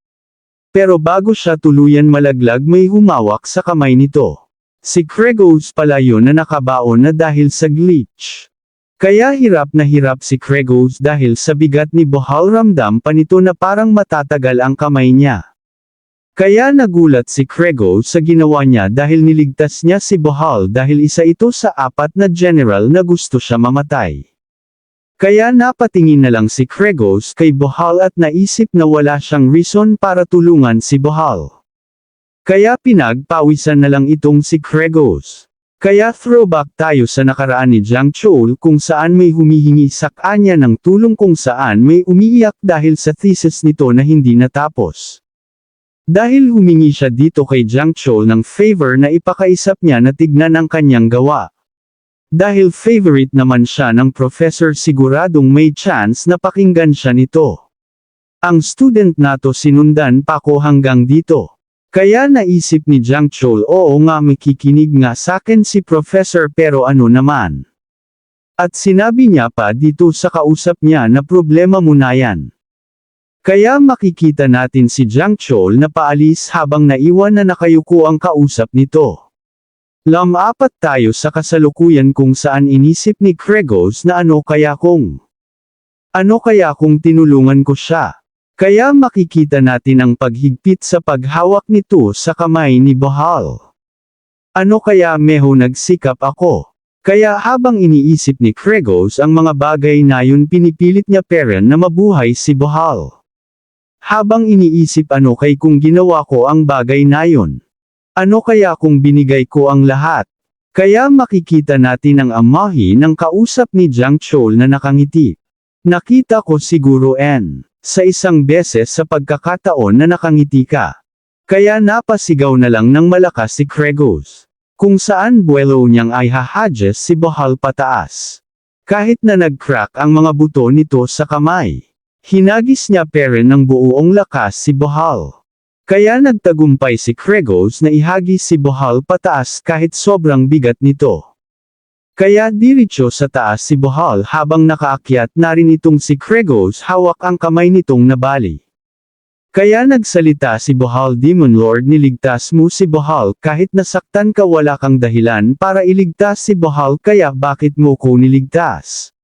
Pero bago siya tuluyan malaglag may humawak sa kamay nito. Si Kregos pala yun na nakabaon na dahil sa glitch. Kaya hirap na hirap si Kregos dahil sa bigat ni Bhaal, ramdam pa nito na parang matatagal ang kamay niya. Kaya nagulat si Kregos sa ginawa niya dahil niligtas niya si Bhaal dahil isa ito sa 4 na general na gusto siya mamatay. Kaya napatingin na lang si Kregos kay Bhaal at naisip na wala siyang reason para tulungan si Bhaal. Kaya pinagpawisan na lang itong si Kregos. Kaya throwback tayo sa nakaraan ni Jiang Chol kung saan may humihingi sa kanya ng tulong, kung saan may umiiyak dahil sa thesis nito na hindi natapos. Dahil humingi siya dito kay Jiang Chol ng favor na ipakaisap niya na tignan ang kanyang gawa. Dahil favorite naman siya ng professor, siguradong may chance na pakinggan siya nito. Ang student nato sinundan pa ko hanggang dito. Kaya naisip ni Jiang Chol, oo nga, makikinig nga sakin si professor, pero ano naman. At sinabi niya pa dito sa kausap niya na problema mo na yan. Kaya makikita natin si Jiang Chol na paalis habang naiwan na nakayuko ang kausap nito. 4 tayo sa kasalukuyan kung saan inisip ni Kregos na ano kaya kung tinulungan ko siya. Kaya makikita natin ang paghigpit sa paghawak nito sa kamay ni Bhaal. Ano kaya meho nagsikap ako? Kaya habang iniisip ni Kregos ang mga bagay na yun, pinipilit niya peren na mabuhay si Bhaal. Habang iniisip ano kay kung ginawa ko ang bagay na yun. Ano kaya kung binigay ko ang lahat? Kaya makikita natin ang amahi ng kausap ni Jiang Chol na nakangiti. Nakita ko siguro sa isang beses sa pagkakataon na nakangiti ka. Kaya napasigaw na lang ng malakas si Kregos. Kung saan buwelo niyang ay hahadjes si Bhaal pataas. Kahit na nag-crack ang mga buto nito sa kamay. Hinagis niya peren ng buong lakas si Bhaal. Kaya nagtagumpay si Kregos na ihagis si Bhaal pataas kahit sobrang bigat nito. Kaya diretso sa taas si Bhaal habang nakaakyat na rin itong si Kregos, hawak ang kamay nitong nabali. Kaya nagsalita si Bhaal, Demon Lord, niligtas mo si Bhaal kahit nasaktan ka, wala kang dahilan para iligtas si Bhaal, kaya bakit mo ko niligtas?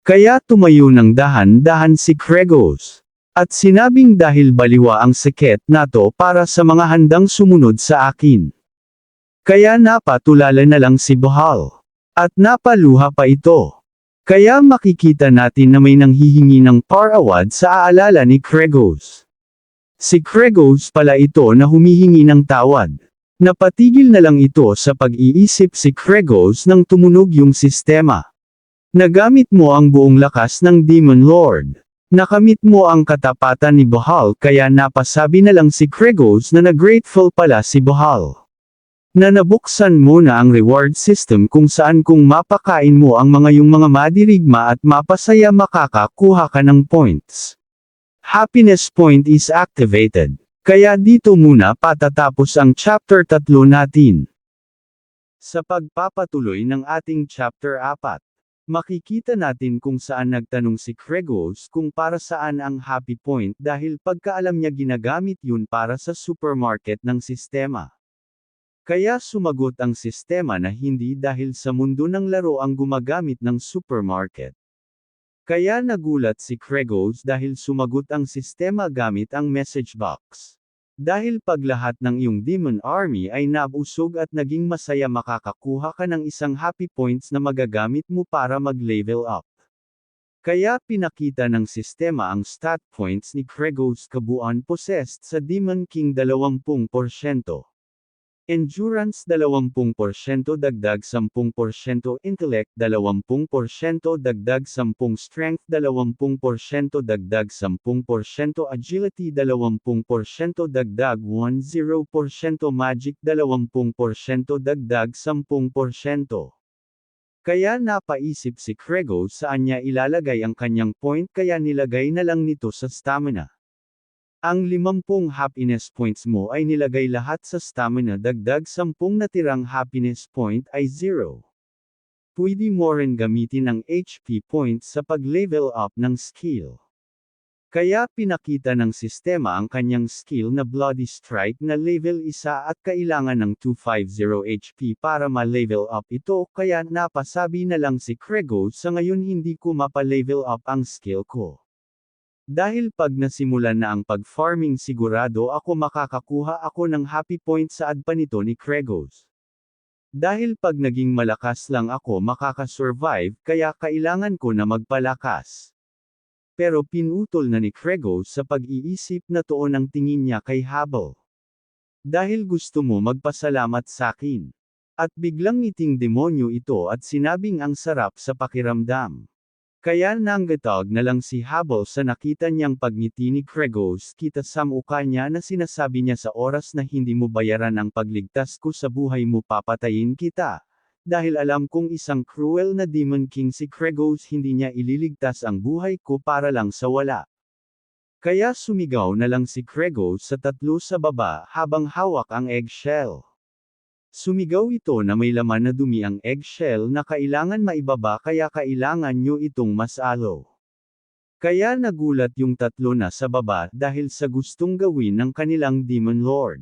Kaya tumayo ng dahan-dahan si Kregos. At sinabing dahil baliwa ang sakit nato para sa mga handang sumunod sa akin. Kaya napatulala na lang si Bhaal. At napaluha pa ito. Kaya makikita natin na may nanghihingi ng parawad sa aalala ni Kregos. Si Kregos pala ito na humihingi ng tawad. Napatigil na lang ito sa pag-iisip si Kregos nang tumunog yung sistema. Nagamit mo ang buong lakas ng Demon Lord. Nakamit mo ang katapatan ni Bhaal, kaya napasabi na lang si Kregos na nagrateful pala si Bhaal. Na nabuksan mo na ang reward system kung saan kung mapakain mo ang mga madirigma at mapasaya makakakuha ka ng points. Happiness point is activated. Kaya dito muna patatapos ang chapter 3 natin. Sa pagpapatuloy ng ating chapter 4, makikita natin kung saan nagtanong si Kregos kung para saan ang happy point dahil pagkaalam niya ginagamit yun para sa supermarket ng sistema. Kaya sumagot ang sistema na hindi dahil sa mundo ng laro ang gumagamit ng supermarket. Kaya nagulat si Kregos dahil sumagot ang sistema gamit ang message box. Dahil pag lahat ng iyong Demon Army ay nabusog at naging masaya makakakuha ka ng isang happy points na magagamit mo para mag-level up. Kaya pinakita ng sistema ang stat points ni Kregos kabuuan possessed sa Demon King 20%. Endurance 20% dagdag 10%, Intellect 20% dagdag 10%, Strength 20% dagdag 10%, Agility 20% dagdag 10%, Magic 20% dagdag 10%. Kaya napaisip si Krego saan niya ilalagay ang kanyang point kaya nilagay na lang nito sa stamina. Ang 50 happiness points mo ay nilagay lahat sa stamina dagdag 10 natirang happiness point ay 0. Pwede mo rin gamitin ang HP points sa pag-level up ng skill. Kaya pinakita ng sistema ang kanyang skill na Bloody Strike na level 1 at kailangan ng 250 HP para ma-level up ito kaya napasabi na lang si Krego sa ngayon hindi ko mapa-level up ang skill ko. Dahil pag nasimulan na ang pag-farming sigurado ako makakakuha ako ng happy points sa adpa nito ni Kregos. Dahil pag naging malakas lang ako makakasurvive kaya kailangan ko na magpalakas. Pero pinutol na ni Kregos sa pag-iisip na tuon ang tingin niya kay Habal. Dahil gusto mo magpasalamat sakin. At biglang ngiting demonyo ito at sinabing ang sarap sa pakiramdam. Kaya nanggatag na lang si Habal sa nakita niyang pagngiti ni Kregos kita sa mukha niya na sinasabi niya sa oras na hindi mo bayaran ang pagligtas ko sa buhay mo papatayin kita. Dahil alam kong isang cruel na Demon King si Kregos hindi niya ililigtas ang buhay ko para lang sa wala. Kaya sumigaw na lang si Kregos sa tatlo sa baba habang hawak ang eggshell. Sumigaw ito na may laman na dumi ang eggshell na kailangan maibaba kaya kailangan nyo itong masalo. Kaya nagulat yung tatlo na sa baba dahil sa gustong gawin ng kanilang Demon Lord.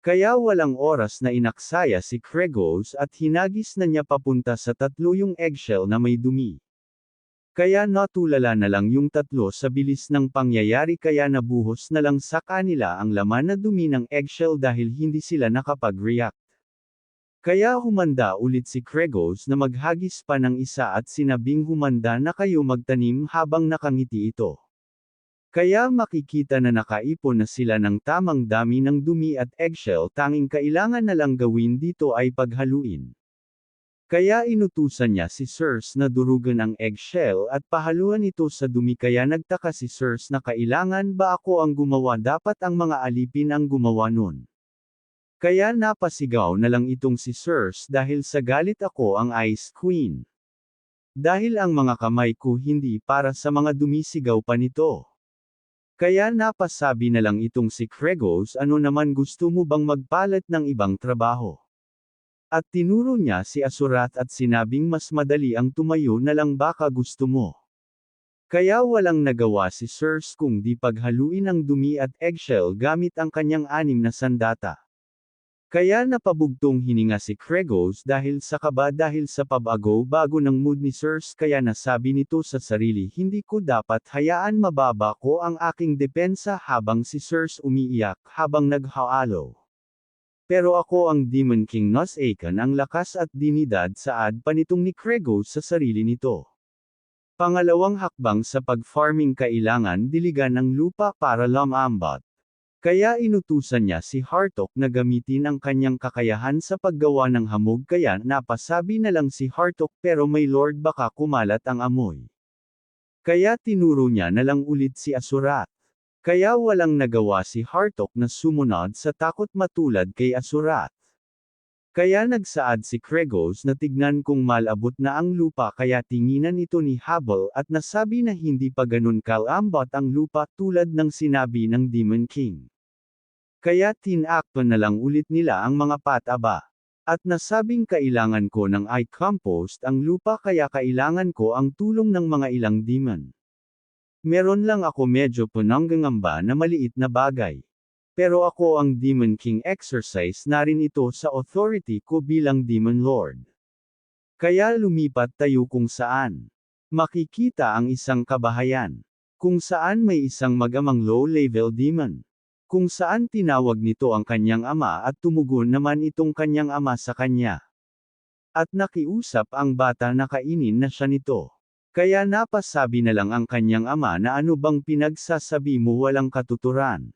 Kaya walang oras na inaksaya si Kregos at hinagis na niya papunta sa tatlo yung eggshell na may dumi. Kaya natulala na lang yung tatlo sa bilis ng pangyayari kaya nabuhos na lang sa kanila ang laman na dumi ng eggshell dahil hindi sila nakapag-react. Kaya humanda ulit si Kregos na maghagis pa ng isa at sinabing humanda na kayo magtanim habang nakangiti ito. Kaya makikita na nakaipon na sila ng tamang dami ng dumi at eggshell tanging kailangan na lang gawin dito ay paghaluin. Kaya inutusan niya si Sirs na durugan ang eggshell at pahaluan ito sa dumi kaya nagtaka si Sirs na kailangan ba ako ang gumawa dapat ang mga alipin ang gumawa nun. Kaya napasigaw na lang itong si Sirs dahil sa galit ako ang Ice Queen. Dahil ang mga kamay ko hindi para sa mga dumisigaw pa nito. Kaya napasabi na lang itong si Kregos ano naman gusto mo bang magpalit ng ibang trabaho. At tinuro niya si Asurat at sinabing mas madali ang tumayo na lang baka gusto mo. Kaya walang nagawa si Sirs kung di paghaluin ang dumi at eggshell gamit ang kanyang 6 na sandata. Kaya napabugtong hininga si Kregos dahil sa kaba dahil sa pabago-bago ng mood ni Sirs kaya nasabi nito sa sarili hindi ko dapat hayaan mababa ko ang aking depensa habang si Sirs umiiyak habang naghaalo. Pero ako ang Demon King Nosakan ang lakas at dinidad sa adpa nitong ni Kregos sa sarili nito. Pangalawang hakbang sa pag-farming kailangan diligan ng lupa para lumambot. Kaya inutusan niya si Hartok na gamitin ang kanyang kakayahan sa paggawa ng hamog kaya napasabi na lang si Hartok pero may Lord baka kumalat ang amoy. Kaya tinuro niya na lang ulit si Asurat. Kaya walang nagawa si Hartok na sumunod sa takot matulad kay Asurat. Kaya nagsaad si Kregos na tignan kung malabot na ang lupa kaya tinginan ito ni Habal at nasabi na hindi pa ganun kalambot ang lupa tulad ng sinabi ng Demon King. Kaya tinakpan na lang ulit nila ang mga pataba. At nasabing kailangan ko ng i-compost ang lupa kaya kailangan ko ang tulong ng mga ilang demon. Meron lang ako medyo pananggangamba na maliit na bagay. Pero ako ang Demon King, exercise na rin ito sa authority ko bilang Demon Lord. Kaya lumipat tayo kung saan makikita ang isang kabahayan. Kung saan may isang magamang low-level demon. Kung saan tinawag nito ang kanyang ama at tumugon naman itong kanyang ama sa kanya. At nakiusap ang bata na kainin na siya nito. Kaya napasabi na lang ang kanyang ama na ano bang pinagsasabi mo, walang katuturan.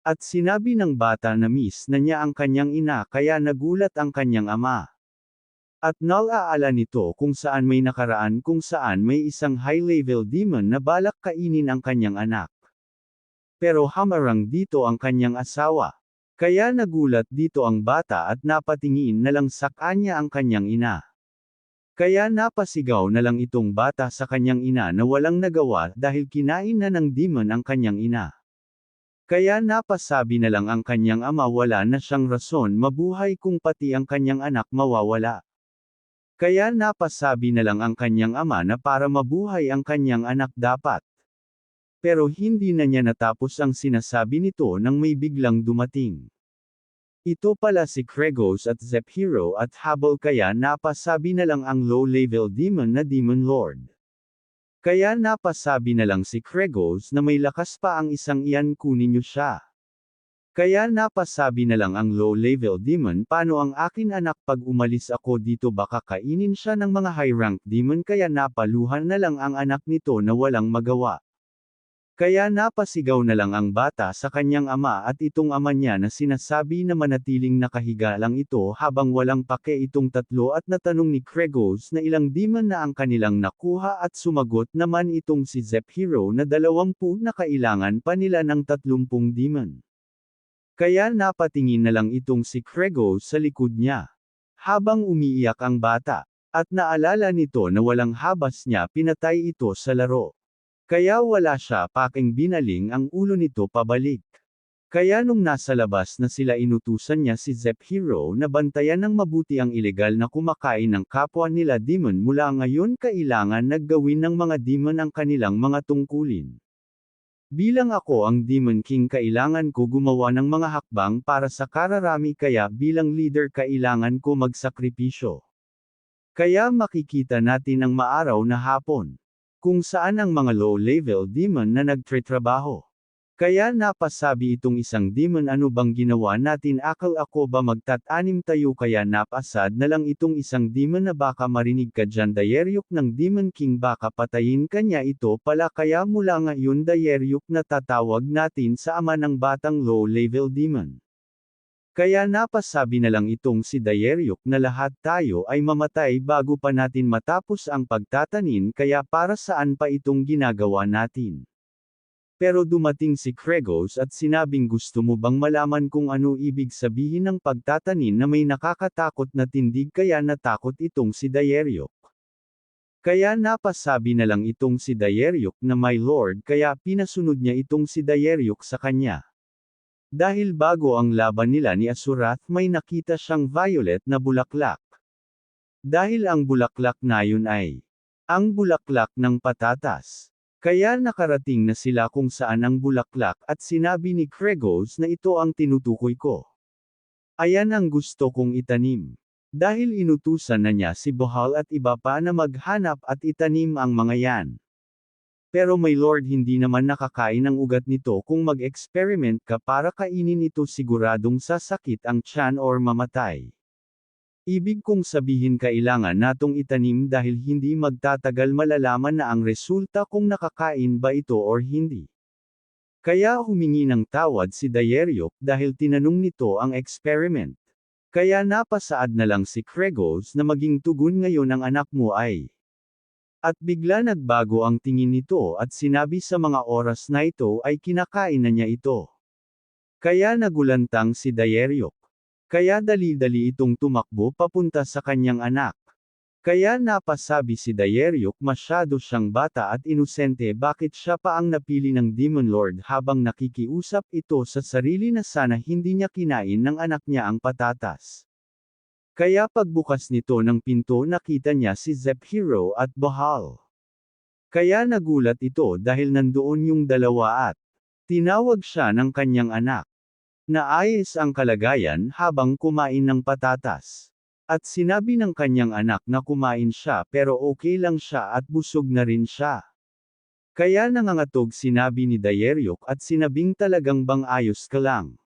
At sinabi ng bata na miss na niya ang kanyang ina, kaya nagulat ang kanyang ama. At nalaala nito kung saan may nakaraan kung saan may isang high-level demon na balak kainin ang kanyang anak. Pero hamarang dito ang kanyang asawa. Kaya nagulat dito ang bata at napatingin na lang sa kanya ang kanyang ina. Kaya napasigaw na lang itong bata sa kanyang ina na walang nagawa dahil kinain na ng demon ang kanyang ina. Kaya napasabi na lang ang kanyang ama wala na siyang rason mabuhay kung pati ang kanyang anak mawawala. Kaya napasabi na lang ang kanyang ama na para mabuhay ang kanyang anak dapat. Pero hindi na niya natapos ang sinasabi nito nang may biglang dumating. Ito pala si Kregos at Zephiro at habol, kaya napasabi na lang ang low-level demon na Demon Lord. Kaya napasabi na lang si Kregos na may lakas pa ang isang iyan, kunin niyo siya. Kaya napasabi na lang ang low-level demon, paano ang akin anak, pag umalis ako dito baka kainin siya ng mga high-rank demon, kaya napaluhan na lang ang anak nito na walang magawa. Kaya napasigaw na lang ang bata sa kanyang ama at itong ama niya na sinasabi na manatiling nakahiga lang ito habang walang pake itong tatlo, at natanong ni Kregos na ilang demon na ang kanilang nakuha at sumagot naman itong si Zephiro na 20 na kailangan pa nila ng 30 demon. Kaya napatingin na lang itong si Kregos sa likod niya. Habang umiiyak ang bata, at naalala nito na walang habas niya pinatay ito sa laro. Kaya wala siya paking binaling ang ulo nito pabalik. Kaya nung nasa labas na sila, inutusan niya si Zephiro na bantayan ng mabuti ang ilegal na kumakain ng kapwa nila demon. Mula ngayon kailangan naggawin ng mga demon ang kanilang mga tungkulin. Bilang ako ang Demon King, kailangan ko gumawa ng mga hakbang para sa kararami, kaya bilang leader kailangan ko magsakripisyo. Kaya makikita natin ang maaraw na hapon. Kung saan ang mga low-level demon na nagtrabaho. Kaya napasabi itong isang demon, ano bang ginawa natin, akal ako ba magtatanim tayo, kaya napasad na lang itong isang demon na baka marinig ka dyan Dayeryuk ng Demon King, baka patayin kanya, ito pala kaya mula ngayon Dayeryuk na tatawag natin sa ama ng batang low-level demon. Kaya napasabi na lang itong si Dayeryuk na lahat tayo ay mamatay bago pa natin matapos ang pagtatanim, kaya para saan pa itong ginagawa natin. Pero dumating si Kregos at sinabing, gusto mo bang malaman kung ano ibig sabihin ng pagtatanim na may nakakatakot na tindig, kaya natakot itong si Dayeryuk. Kaya napasabi na lang itong si Dayeryuk na my lord, kaya pinasunod niya itong si Dayeryuk sa kanya. Dahil bago ang laban nila ni Asurath, may nakita siyang violet na bulaklak. Dahil ang bulaklak na yun ay ang bulaklak ng patatas. Kaya nakarating na sila kung saan ang bulaklak, at sinabi ni Kregos na ito ang tinutukoy ko. Ayan ang gusto kong itanim. Dahil inutusan na niya si Bohal at iba pa na maghanap at itanim ang mga yan. Pero my lord, hindi naman nakakain ang ugat nito, kung mag-experiment ka para kainin ito siguradong sasakit ang tiyan or mamatay. Ibig kong sabihin kailangan natong itanim dahil hindi magtatagal malalaman na ang resulta kung nakakain ba ito or hindi. Kaya humingi ng tawad si Dayeryuk dahil tinanong nito ang experiment. Kaya napasaad na lang si Kregos na maging tugon ngayon ang anak mo ay. At bigla nagbago ang tingin nito at sinabi sa mga oras na ito ay kinakain na niya ito. Kaya nagulantang si Dayeryuk. Kaya dali-dali itong tumakbo papunta sa kanyang anak. Kaya napasabi si Dayeryuk, masyado siyang bata at inosente, bakit siya pa ang napili ng Demon Lord, habang nakikiusap ito sa sarili na sana hindi niya kinain ng anak niya ang patatas. Kaya pagbukas nito ng pinto nakita niya si Zephiro at Bohal. Kaya nagulat ito dahil nandoon yung dalawa at tinawag siya ng kanyang anak. Naayos ang kalagayan habang kumain ng patatas. At sinabi ng kanyang anak na kumain siya pero okay lang siya at busog na rin siya. Kaya nangangatog sinabi ni Dayeryok at sinabing talagang bang ayos ka lang.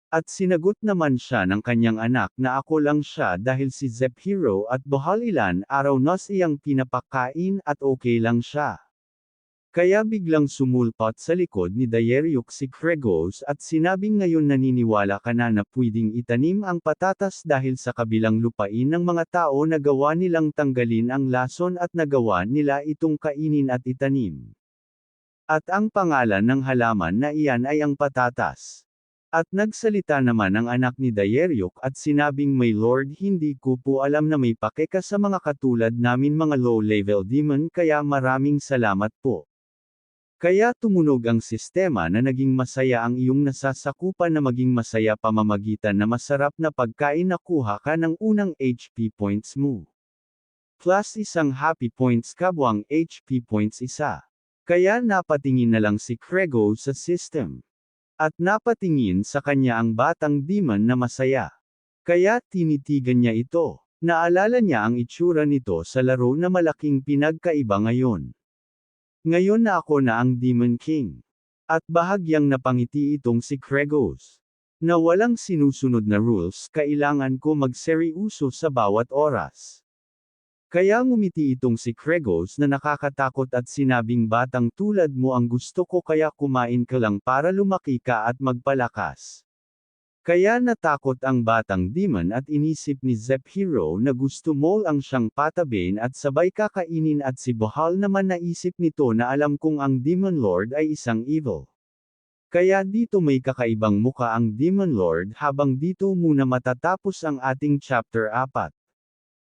At sinagot naman siya ng kanyang anak na ako lang siya dahil si Zephiro at Bohal ilan araw na siyang pinapakain at okay lang siya. Kaya biglang sumulpot sa likod ni Dayeryok si Kregos at sinabing ngayon naniniwala ka na pwedeng itanim ang patatas dahil sa kabilang lupain ng mga tao na gawa nilang tanggalin ang lason at nagawa nila itong kainin at itanim. At ang pangalan ng halaman na iyan ay ang patatas. At nagsalita naman ang anak ni Dayeryok at sinabing my lord hindi ko po alam na may pakeka sa mga katulad namin mga low-level demon kaya maraming salamat po. Kaya tumunog ang sistema na naging masaya ang iyong nasasakupan na maging masaya pamamagitan na masarap na pagkain nakuha ka ng unang HP points mo. Plus isang happy points kabuang HP points isa. Kaya napatingin na lang si Krego sa system. At napatingin sa kanya ang batang demon na masaya. Kaya tinitigan niya ito. Naalala niya ang itsura nito sa laro na malaking pinagkaiba ngayon. Ngayon na ako na ang Demon King. At bahagyang napangiti itong si Kregos. Na walang sinusunod na rules kailangan ko magseryoso sa bawat oras. Kaya ngumiti itong si Kregos na nakakatakot at sinabing batang tulad mo ang gusto ko kaya kumain ka lang para lumaki ka at magpalakas. Kaya natakot ang batang demon at inisip ni Zephiro na gusto mo ang siyang patabain at sabay kakainin at si Bohal naman naisip nito na alam kong ang Demon Lord ay isang evil. Kaya dito may kakaibang muka ang Demon Lord habang dito muna matatapos ang ating chapter 4.